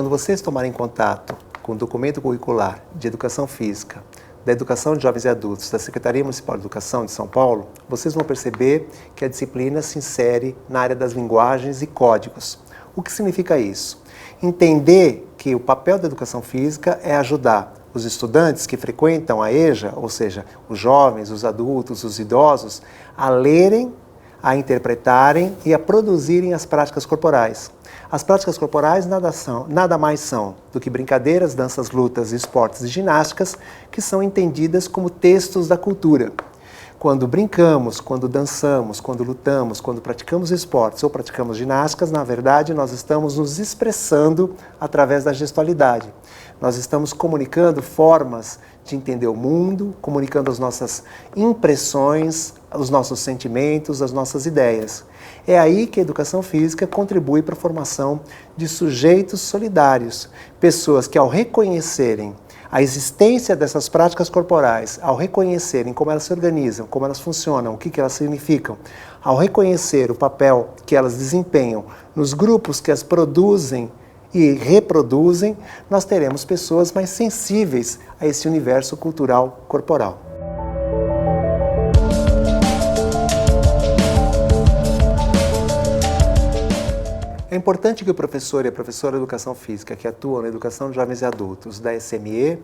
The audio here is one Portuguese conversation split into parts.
quando vocês tomarem contato com o documento curricular de Educação Física, da Educação de Jovens e Adultos, da Secretaria Municipal de Educação de São Paulo, vocês vão perceber que a disciplina se insere na área das linguagens e códigos. O que significa isso? Entender que o papel da Educação Física é ajudar os estudantes que frequentam a EJA, ou seja, os jovens, os adultos, os idosos, a lerem, a interpretarem e a produzirem as práticas corporais. As práticas corporais nada mais são do que brincadeiras, danças, lutas, esportes e ginásticas que são entendidas como textos da cultura. Quando brincamos, quando dançamos, quando lutamos, quando praticamos esportes ou praticamos ginásticas, na verdade nós estamos nos expressando através da gestualidade. Nós estamos comunicando formas de entender o mundo, comunicando as nossas impressões, os nossos sentimentos, as nossas ideias. É aí que a educação física contribui para a formação de sujeitos solidários, pessoas que ao reconhecerem a existência dessas práticas corporais, ao reconhecerem como elas se organizam, como elas funcionam, o que elas significam, ao reconhecer o papel que elas desempenham nos grupos que as produzem e reproduzem, nós teremos pessoas mais sensíveis a esse universo cultural corporal. É importante que o professor e a professora de Educação Física que atuam na Educação de Jovens e Adultos da SME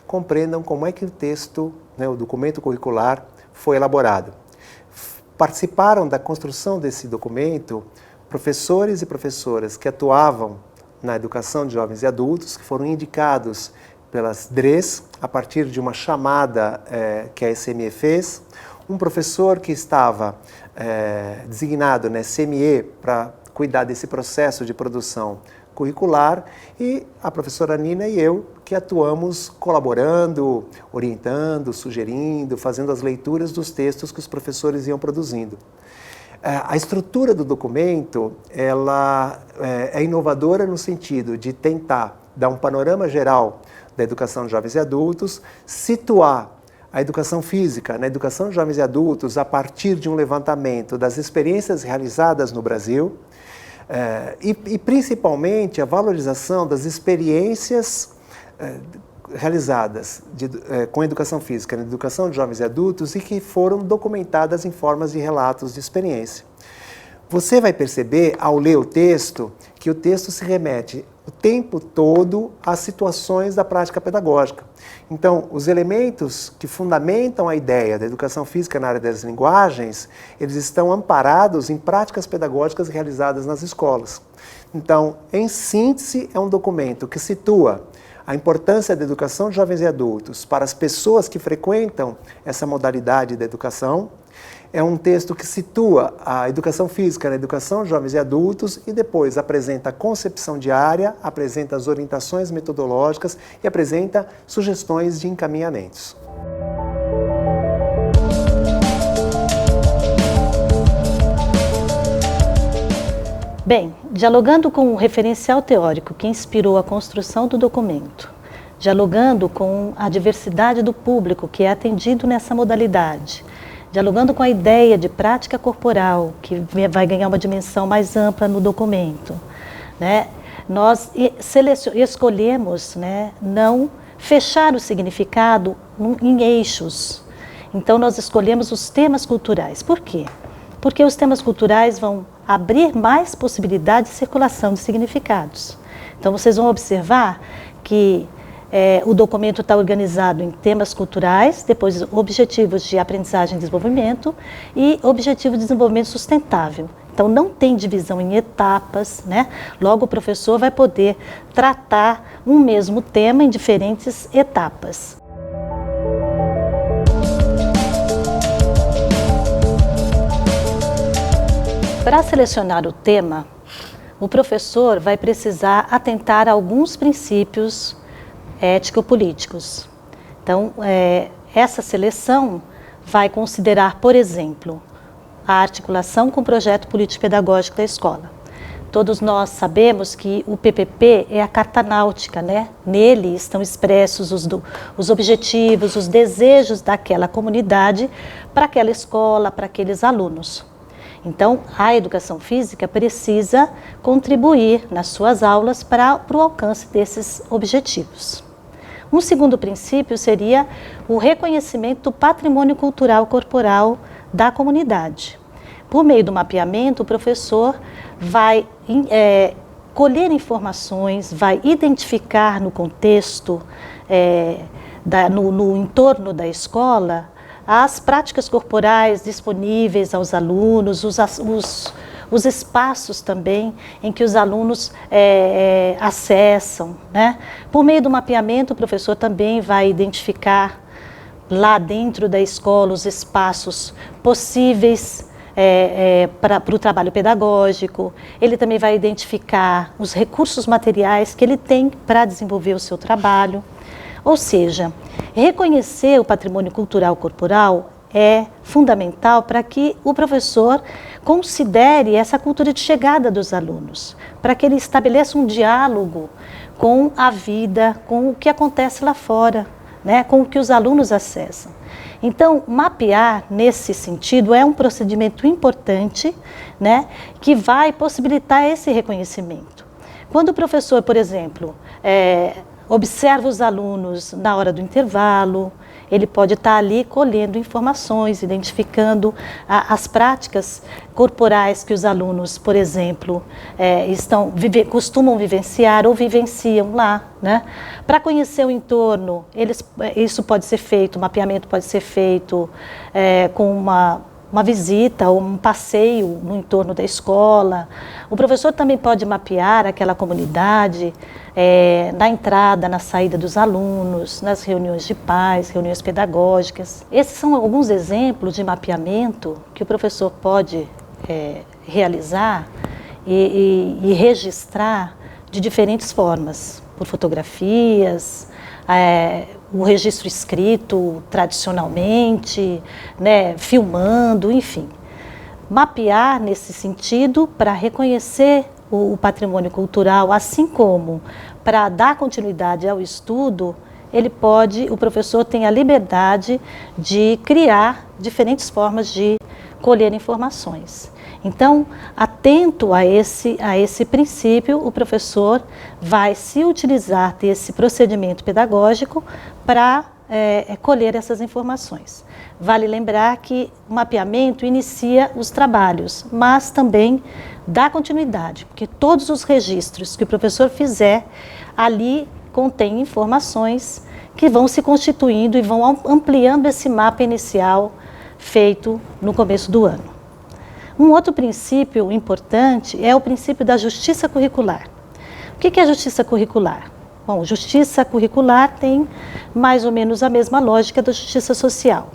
compreendam como é que o texto, o documento curricular foi elaborado. Participaram da construção desse documento professores e professoras que atuavam na Educação de Jovens e Adultos, que foram indicados pelas DREs a partir de uma chamada que a SME fez, um professor que estava designado na SME para cuidar desse processo de produção curricular e a professora Nina e eu que atuamos colaborando, orientando, sugerindo, fazendo as leituras dos textos que os professores iam produzindo. A estrutura do documento ela é inovadora no sentido de tentar dar um panorama geral da educação de jovens e adultos, situar a educação física na educação de jovens e adultos a partir de um levantamento das experiências realizadas no Brasil, e principalmente a valorização das experiências realizadas com educação física na educação de jovens e adultos e que foram documentadas em formas de relatos de experiência. Você vai perceber, ao ler o texto, que o texto se remete o tempo todo às situações da prática pedagógica. Então, os elementos que fundamentam a ideia da educação física na área das linguagens, eles estão amparados em práticas pedagógicas realizadas nas escolas. Então, em síntese, é um documento que situa a importância da educação de jovens e adultos para as pessoas que frequentam essa modalidade da educação. É um texto que situa a educação física na educação de jovens e adultos e depois apresenta a concepção diária, apresenta as orientações metodológicas e apresenta sugestões de encaminhamentos. Bem, dialogando com o referencial teórico que inspirou a construção do documento, dialogando com a diversidade do público que é atendido nessa modalidade, dialogando com a ideia de prática corporal, que vai ganhar uma dimensão mais ampla no documento, né? Nós escolhemos, né, não fechar o significado em eixos. Então, nós escolhemos os temas culturais. Por quê? Porque os temas culturais vão abrir mais possibilidades de circulação de significados. Então, vocês vão observar que o documento está organizado em temas culturais, depois objetivos de aprendizagem e desenvolvimento e objetivo de desenvolvimento sustentável. Então, não tem divisão em etapas, né? Logo, o professor vai poder tratar um mesmo tema em diferentes etapas. Para selecionar o tema, o professor vai precisar atentar a alguns princípios ético-políticos. Então, essa seleção vai considerar, por exemplo, a articulação com o projeto político-pedagógico da escola. Todos nós sabemos que o PPP é a carta náutica, né? Nele estão expressos os objetivos, os desejos daquela comunidade para aquela escola, para aqueles alunos. Então, a educação física precisa contribuir nas suas aulas para o alcance desses objetivos. Um segundo princípio seria o reconhecimento do patrimônio cultural corporal da comunidade. Por meio do mapeamento, o professor vai colher informações, vai identificar no contexto, no entorno da escola, as práticas corporais disponíveis aos alunos, os espaços também em que os alunos acessam, né? Por meio do mapeamento, o professor também vai identificar lá dentro da escola os espaços possíveis para o trabalho pedagógico. Ele também vai identificar os recursos materiais que ele tem para desenvolver o seu trabalho. Ou seja, reconhecer o patrimônio cultural corporal é fundamental para que o professor considere essa cultura de chegada dos alunos, para que ele estabeleça um diálogo com a vida, com o que acontece lá fora, né, com o que os alunos acessam. Então, mapear nesse sentido é um procedimento importante, né, que vai possibilitar esse reconhecimento. Quando o professor, por exemplo, observa os alunos na hora do intervalo, ele pode estar ali colhendo informações, identificando as práticas corporais que os alunos, por exemplo, costumam vivenciar ou vivenciam lá, né? Para conhecer o entorno, isso pode ser feito, o mapeamento pode ser feito com uma visita ou um passeio no entorno da escola. O professor também pode mapear aquela comunidade na entrada, na saída dos alunos, nas reuniões de pais, reuniões pedagógicas. Esses são alguns exemplos de mapeamento que o professor pode realizar e registrar de diferentes formas, por fotografias, o registro escrito tradicionalmente, né, filmando, enfim. Mapear nesse sentido para reconhecer o patrimônio cultural, assim como para dar continuidade ao estudo, o professor tem a liberdade de criar diferentes formas de colher informações. Então, atento a esse princípio, o professor vai se utilizar desse procedimento pedagógico para colher essas informações. Vale lembrar que o mapeamento inicia os trabalhos, mas também dá continuidade, porque todos os registros que o professor fizer, ali contém informações que vão se constituindo e vão ampliando esse mapa inicial feito no começo do ano. Um outro princípio importante é o princípio da justiça curricular. O que é a justiça curricular? Bom, justiça curricular tem mais ou menos a mesma lógica da justiça social.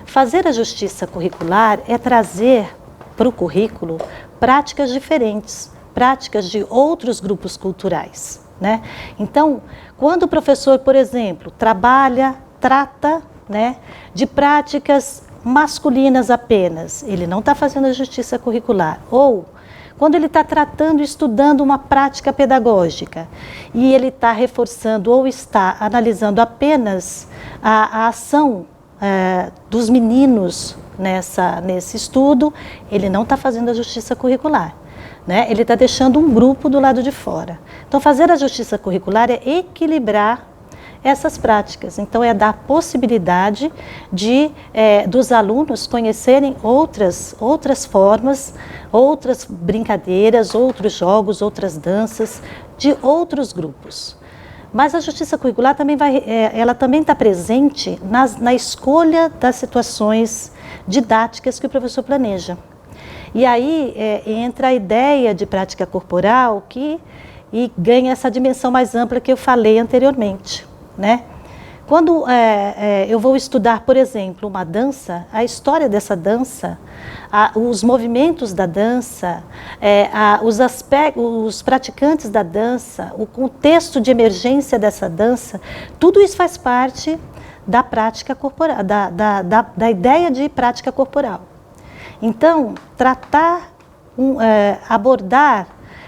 Fazer a justiça curricular é trazer para o currículo práticas diferentes, práticas de outros grupos culturais, né? Então, quando o professor, por exemplo, trata, né, de práticas masculinas apenas, ele não está fazendo a justiça curricular. Ou quando ele está tratando, estudando uma prática pedagógica e ele está reforçando ou está analisando apenas a ação dos meninos nesse estudo, ele não está fazendo a justiça curricular, né? Ele está deixando um grupo do lado de fora. Então, fazer a justiça curricular é equilibrar essas práticas. Então, é dar possibilidade dos alunos conhecerem outras formas, outras brincadeiras, outros jogos, outras danças de outros grupos. Mas a justiça curricular também ela também está presente na escolha das situações didáticas que o professor planeja. E aí entra a ideia de prática corporal e ganha essa dimensão mais ampla que eu falei anteriormente, né? Quando eu vou estudar, por exemplo, uma dança, a história dessa dança, os movimentos da dança, os praticantes da dança, o contexto de emergência dessa dança, tudo isso faz parte da prática corporal, da ideia de prática corporal. Então, abordar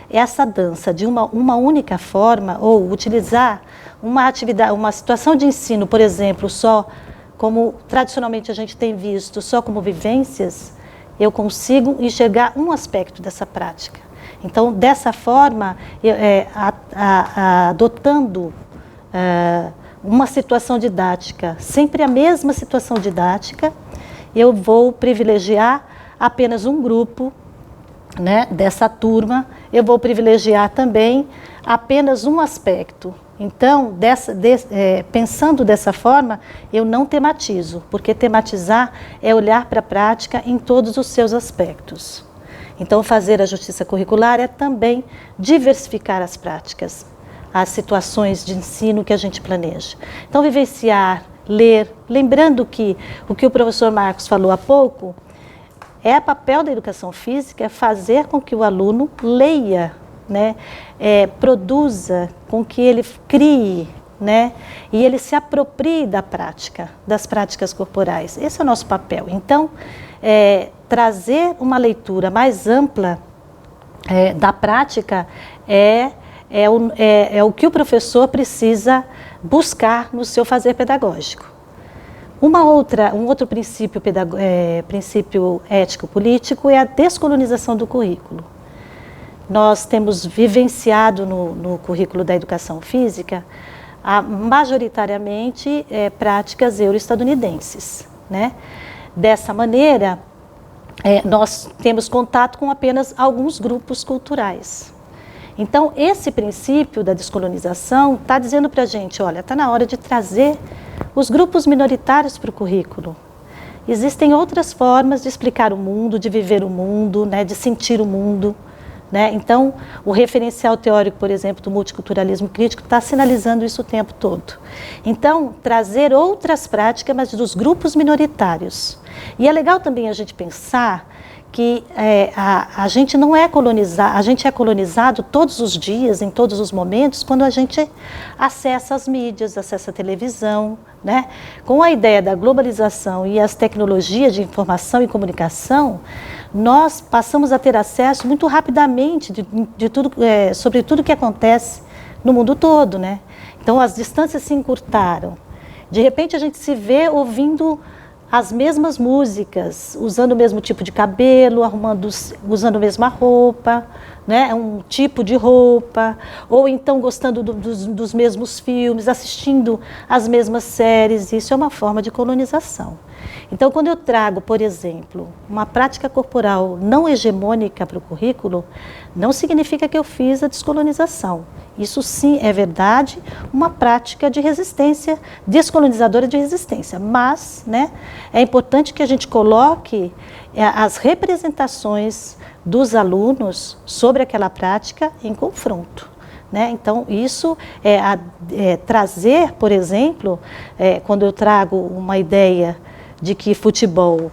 essa dança de uma única forma, ou utilizar uma situação de ensino, por exemplo, só como tradicionalmente a gente tem visto, só como vivências, eu consigo enxergar um aspecto dessa prática. Então, dessa forma, adotando uma situação didática, sempre a mesma situação didática, eu vou privilegiar apenas um grupo, né, dessa turma, eu vou privilegiar também apenas um aspecto. Então, pensando dessa forma, eu não tematizo, porque tematizar é olhar para a prática em todos os seus aspectos. Então, fazer a justiça curricular é também diversificar as práticas, as situações de ensino que a gente planeja. Então, vivenciar, ler, lembrando que o que o professor Marcos falou há pouco, é papel da educação física, é fazer com que o aluno leia, né, produza, com que ele crie, né, e ele se aproprie da prática, das práticas corporais. Esse é o nosso papel. Então, trazer uma leitura mais ampla da prática é o que o professor precisa buscar no seu fazer pedagógico. Um outro princípio ético-político é a descolonização do currículo. Nós temos vivenciado no currículo da educação física, majoritariamente, práticas euro-estadunidenses, né? Dessa maneira, nós temos contato com apenas alguns grupos culturais. Então, esse princípio da descolonização está dizendo para a gente, olha, está na hora de trazer os grupos minoritários para o currículo. Existem outras formas de explicar o mundo, de viver o mundo, né, de sentir o mundo, né? Então, o referencial teórico, por exemplo, do multiculturalismo crítico está sinalizando isso o tempo todo. Então, trazer outras práticas, mas dos grupos minoritários. E é legal também a gente pensar que a gente não é colonizado, a gente é colonizado todos os dias, em todos os momentos, quando a gente acessa as mídias, acessa a televisão, né? Com a ideia da globalização e as tecnologias de informação e comunicação, nós passamos a ter acesso muito rapidamente de tudo, sobre tudo que acontece no mundo todo, né? Então, as distâncias se encurtaram. De repente, a gente se vê ouvindo as mesmas músicas, usando o mesmo tipo de cabelo, usando a mesma roupa, né? Um tipo de roupa, ou então gostando dos mesmos filmes, assistindo as mesmas séries. Isso é uma forma de colonização. Então, quando eu trago, por exemplo, uma prática corporal não hegemônica para o currículo, não significa que eu fiz a descolonização. Isso sim é verdade, uma prática de resistência, descolonizadora de resistência. Mas, né, é importante que a gente coloque as representações dos alunos sobre aquela prática em confronto, né? Então, isso trazer, por exemplo, quando eu trago uma ideia de que futebol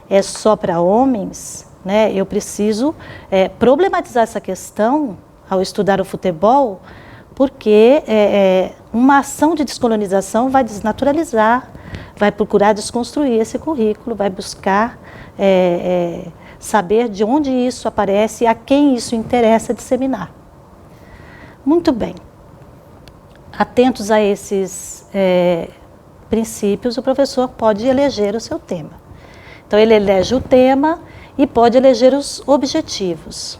é só para homens, né, eu preciso problematizar essa questão ao estudar o futebol, porque uma ação de descolonização vai desnaturalizar, vai procurar desconstruir esse currículo, vai buscar saber de onde isso aparece e a quem isso interessa disseminar. Muito bem. Atentos a esses princípios, o professor pode eleger o seu tema. Então, ele elege o tema e pode eleger os objetivos.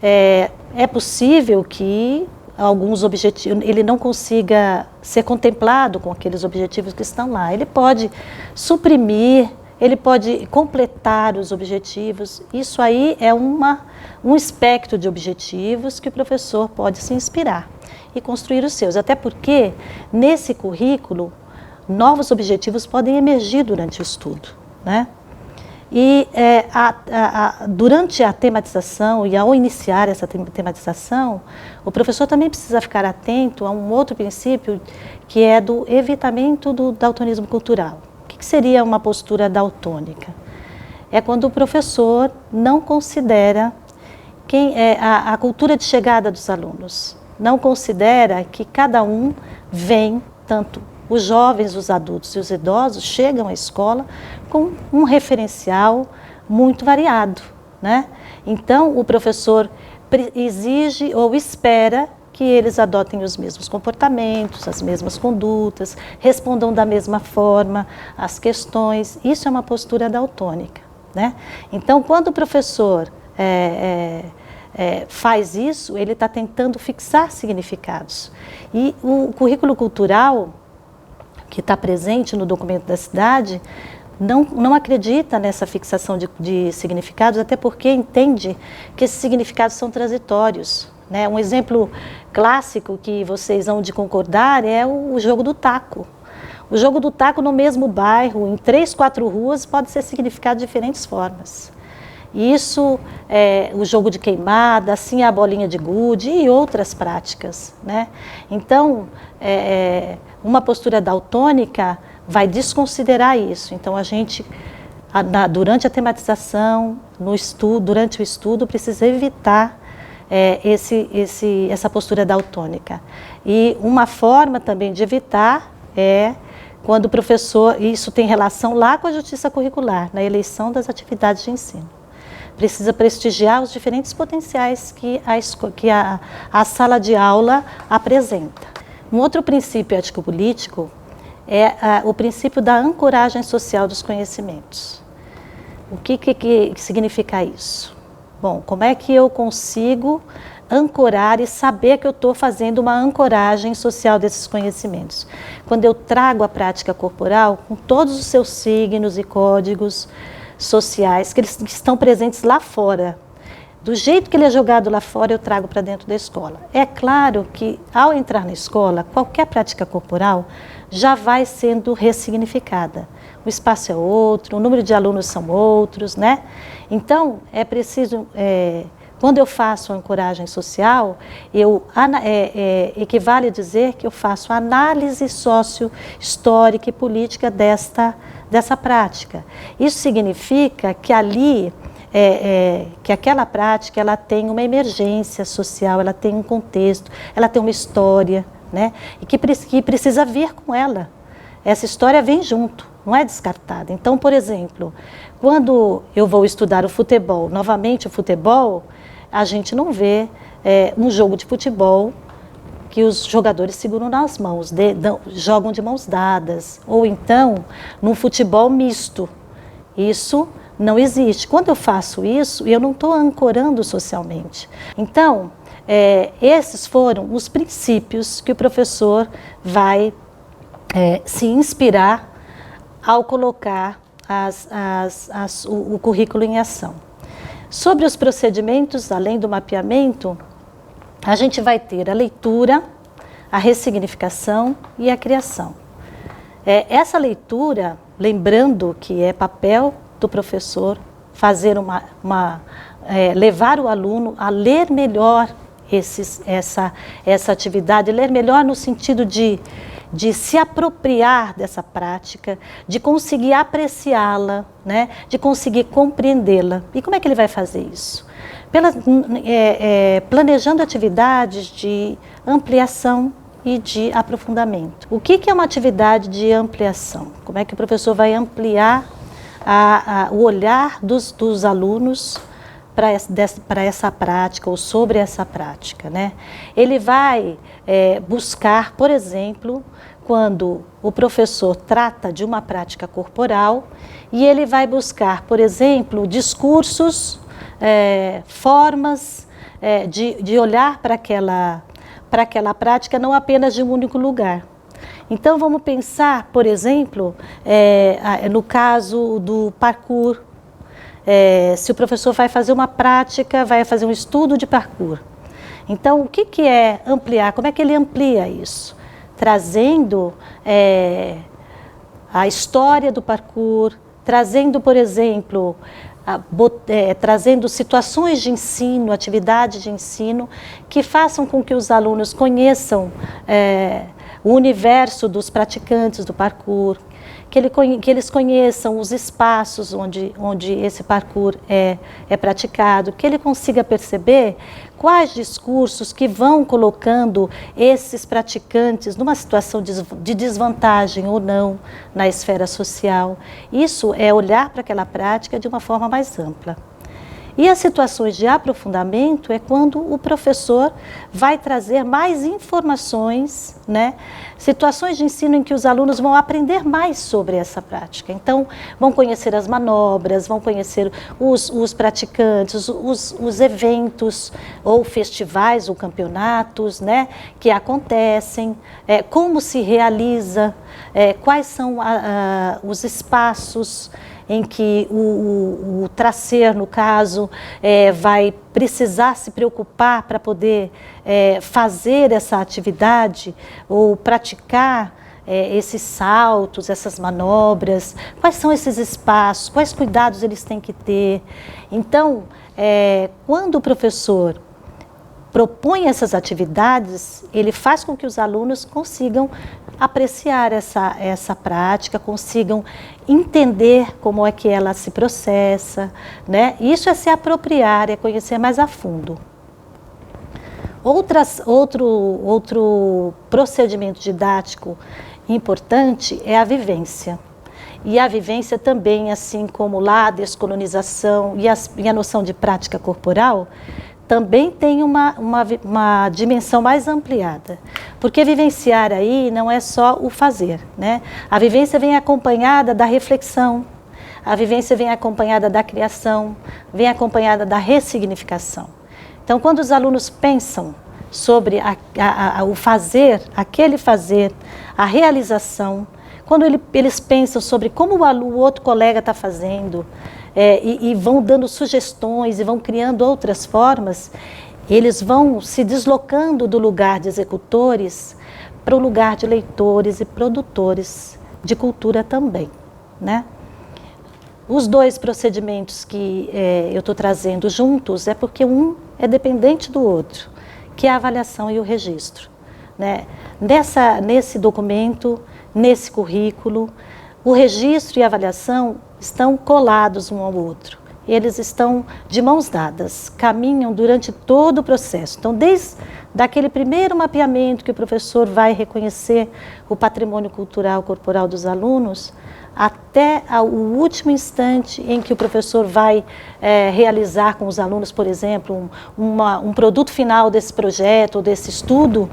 É possível que alguns objetivos, ele não consiga ser contemplado com aqueles objetivos que estão lá. Ele pode suprimir, ele pode completar os objetivos. Isso aí é um espectro de objetivos que o professor pode se inspirar e construir os seus. Até porque, nesse currículo, novos objetivos podem emergir durante o estudo, né? E durante a tematização e ao iniciar essa tematização, o professor também precisa ficar atento a um outro princípio que é do evitamento do daltonismo cultural. O que seria uma postura daltônica? É quando o professor não considera a cultura de chegada dos alunos, não considera que cada um vem, tanto os jovens, os adultos e os idosos chegam à escola com um referencial muito variado, né? Então, o professor exige ou espera que eles adotem os mesmos comportamentos, as mesmas condutas, respondam da mesma forma às questões. Isso é uma postura daltônica, né? Então, quando o professor faz isso, ele está tentando fixar significados. E o currículo cultural, que está presente no documento da cidade, não acredita nessa fixação de significados, até porque entende que esses significados são transitórios, né? Um exemplo clássico que vocês vão de concordar é o jogo do taco. O jogo do taco no mesmo bairro, em 3, 4 ruas, pode ser significado de diferentes formas. Isso, o jogo de queimada, assim a bolinha de gude e outras práticas, né? Então, uma postura daltônica vai desconsiderar isso. Então, a gente, durante a tematização, durante o estudo, precisa evitar essa postura daltônica. E uma forma também de evitar quando o professor, isso tem relação lá com a justiça curricular, na eleição das atividades de ensino. Precisa prestigiar os diferentes potenciais que a sala de aula apresenta. Um outro princípio ético-político é o princípio da ancoragem social dos conhecimentos. O que significa isso? Bom, como é que eu consigo ancorar e saber que eu estou fazendo uma ancoragem social desses conhecimentos? Quando eu trago a prática corporal com todos os seus signos e códigos sociais, que eles estão presentes lá fora. Do jeito que ele é jogado lá fora, eu trago para dentro da escola. É claro que, ao entrar na escola, qualquer prática corporal já vai sendo ressignificada. O espaço é outro, o número de alunos são outros, né? Então, é preciso, quando eu faço a ancoragem social, equivale a dizer que eu faço análise sócio-histórica e política dessa prática. Isso significa que ali, que aquela prática, ela tem uma emergência social, ela tem um contexto, ela tem uma história, né? E que precisa vir com ela. Essa história vem junto, não é descartada. Então, por exemplo, quando eu vou estudar o futebol, novamente o futebol, a gente não vê um jogo de futebol que os jogadores seguram nas mãos, jogam de mãos dadas, ou então num futebol misto. Isso não existe. Quando eu faço isso, eu não estou ancorando socialmente. Então, esses foram os princípios que o professor vai se inspirar ao colocar o currículo em ação. Sobre os procedimentos, além do mapeamento, a gente vai ter a leitura, a ressignificação e a criação. Essa leitura, lembrando que é papel do professor fazer levar o aluno a ler melhor essa atividade, ler melhor no sentido de se apropriar dessa prática, de conseguir apreciá-la, né? De conseguir compreendê-la. E como é que ele vai fazer isso? Planejando atividades de ampliação e de aprofundamento. O que é uma atividade de ampliação? Como é que o professor vai ampliar o olhar dos alunos para essa prática ou sobre essa prática, né? Ele vai buscar, por exemplo, quando o professor trata de uma prática corporal, e ele vai buscar, por exemplo, discursos, formas de olhar para aquela prática não apenas de um único lugar. Então vamos pensar, por exemplo, no caso do parkour. Se o professor vai fazer uma prática, vai fazer um estudo de parkour. Então, o que é ampliar? Como é que ele amplia isso? Trazendo a história do parkour, trazendo, por exemplo, trazendo situações de ensino, atividades de ensino, que façam com que os alunos conheçam o universo dos praticantes do parkour, que eles conheçam os espaços onde esse parkour é praticado, que ele consiga perceber quais discursos que vão colocando esses praticantes numa situação de desvantagem ou não na esfera social. Isso é olhar para aquela prática de uma forma mais ampla. E as situações de aprofundamento é quando o professor vai trazer mais informações, né? Situações de ensino em que os alunos vão aprender mais sobre essa prática. Então, vão conhecer as manobras, vão conhecer os praticantes, os eventos ou festivais ou campeonatos, né, que acontecem, como se realiza, quais são os espaços em que o tracer, no caso, vai precisar se preocupar para poder fazer essa atividade ou praticar esses saltos, essas manobras, quais são esses espaços, quais cuidados eles têm que ter. Então, quando o professor propõe essas atividades, ele faz com que os alunos consigam apreciar essa prática, consigam entender como é que ela se processa, né? Isso é se apropriar, é conhecer mais a fundo. Outro procedimento didático importante é a vivência. E a vivência também, assim como lá a descolonização e a noção de prática corporal, também tem uma dimensão mais ampliada. Porque vivenciar aí não é só o fazer, né? A vivência vem acompanhada da reflexão, a vivência vem acompanhada da criação, vem acompanhada da ressignificação. Então, quando os alunos pensam sobre o fazer, aquele fazer, a realização, quando eles pensam sobre como o outro colega está fazendo, e vão dando sugestões e vão criando outras formas, eles vão se deslocando do lugar de executores para o lugar de leitores e produtores de cultura também, né? Os dois procedimentos que eu estou trazendo juntos é porque um é dependente do outro, que é a avaliação e o registro, né? Nesse documento, nesse currículo, o registro e a avaliação estão colados um ao outro. Eles estão de mãos dadas, caminham durante todo o processo. Então, desde aquele primeiro mapeamento que o professor vai reconhecer o patrimônio cultural corporal dos alunos, até o último instante em que o professor vai realizar com os alunos, por exemplo, um produto final desse projeto ou desse estudo,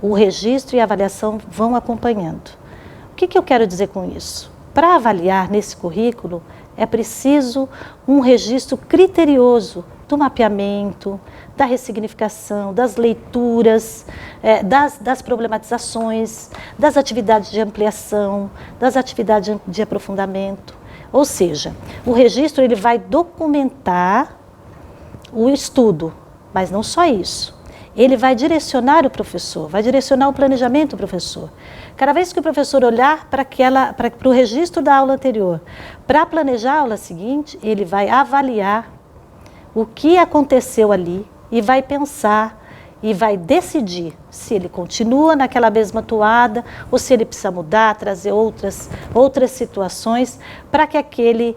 o registro e a avaliação vão acompanhando. O que eu quero dizer com isso? Para avaliar nesse currículo, é preciso um registro criterioso do mapeamento, da ressignificação, das leituras, das problematizações, das atividades de ampliação, das atividades de aprofundamento. Ou seja, o registro ele vai documentar o estudo, mas não só isso. Ele vai direcionar o professor, vai direcionar o planejamento do professor. Cada vez que o professor olhar para o registro da aula anterior, para planejar a aula seguinte, ele vai avaliar o que aconteceu ali e vai pensar e vai decidir se ele continua naquela mesma toada ou se ele precisa mudar, trazer outras situações para que aquele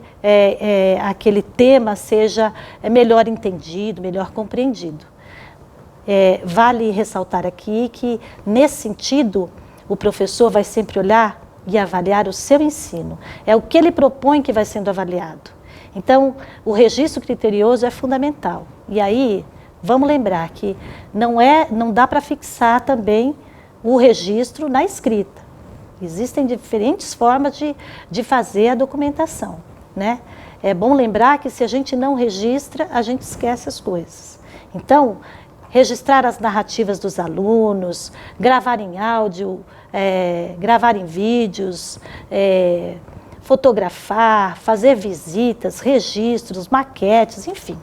tema seja melhor entendido, melhor compreendido. Vale ressaltar aqui que, nesse sentido, o professor vai sempre olhar e avaliar o seu ensino. É o que ele propõe que vai sendo avaliado. Então, o registro criterioso é fundamental. E aí, vamos lembrar que não dá para fixar também o registro na escrita. Existem diferentes formas de fazer a documentação, né? É bom lembrar que se a gente não registra, a gente esquece as coisas. Então, registrar as narrativas dos alunos, gravar em áudio, gravar em vídeos, fotografar, fazer visitas, registros, maquetes, enfim.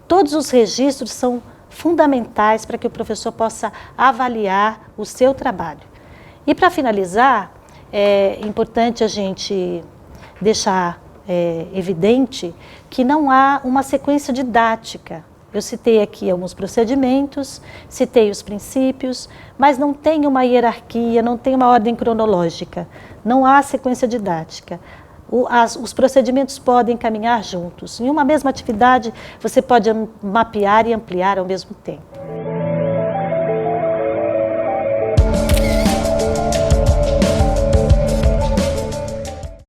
Todos os registros são fundamentais para que o professor possa avaliar o seu trabalho. E para finalizar, é importante a gente deixar evidente que não há uma sequência didática. Eu citei aqui alguns procedimentos, citei os princípios, mas não tem uma hierarquia, não tem uma ordem cronológica, não há sequência didática. Os procedimentos podem caminhar juntos. Em uma mesma atividade, você pode mapear e ampliar ao mesmo tempo.